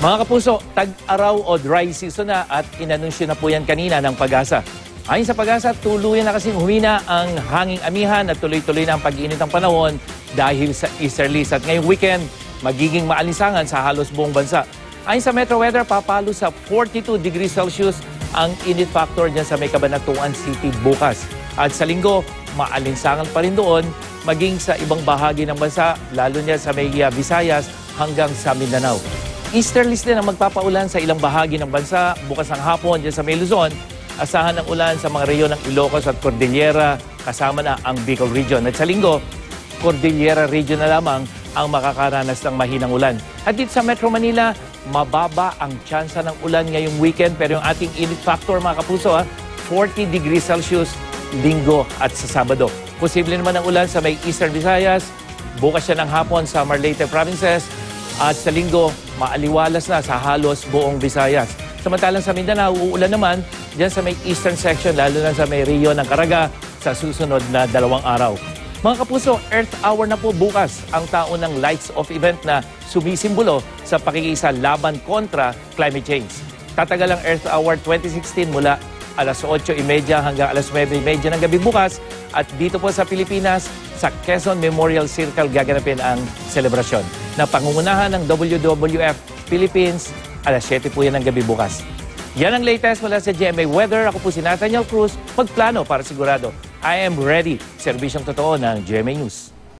Mga kapuso, tag-araw o dry season na at inanunsyo na po yan kanina ng Pag-asa. Ayon sa Pag-asa, tuluyan na kasing humina ang hanging amihan at tuloy-tuloy na ang pag-init ng panahon dahil sa easterlies. At ngayong weekend, magiging maalinsangan sa halos buong bansa. Ayon sa Metro Weather, papalo sa 42 degrees Celsius ang init factor dyan sa may Cabanatuan City bukas. At sa linggo, maalinsangan pa rin doon, maging sa ibang bahagi ng bansa, lalo niya sa may Visayas hanggang sa Mindanao. Easterlies din ang magpapaulan sa ilang bahagi ng bansa. Bukas ng hapon dyan sa may Luzon, asahan ng ulan sa mga rehiyon ng Ilocos at Cordillera, kasama na ang Bicol Region. At sa linggo, Cordillera Region na lamang ang makakaranas ng mahinang ulan. At dito sa Metro Manila, mababa ang tsansa ng ulan ngayong weekend. Pero yung ating init factor, mga kapuso, 40 degrees Celsius, linggo at sa Sabado. Posible naman ang ulan sa may Eastern Visayas, bukas siya ng hapon sa Marlete Provinces, at sa linggo, maaliwalas na sa halos buong Visayas. Samantalang sa Mindanao, uulan naman dyan sa may eastern section, lalo na sa may Rio ng Caraga sa susunod na 2 araw. Mga kapuso, Earth Hour na po bukas ang taon ng Lights Off event na sumisimbolo sa pakikisa laban kontra climate change. Tatagal ang Earth Hour 2016 mula alas 8:30 hanggang alas 9:30 ng gabi bukas. At dito po sa Pilipinas, sa Quezon Memorial Circle gaganapin ang selebrasyon na pangungunahan ng WWF Philippines. Alas 7 po yan ng gabi bukas. Yan ang latest mula sa GMA Weather. Ako po si Nathaniel Cruz. Magplano para sigurado. I am ready. Serbisyong totoo ng GMA News.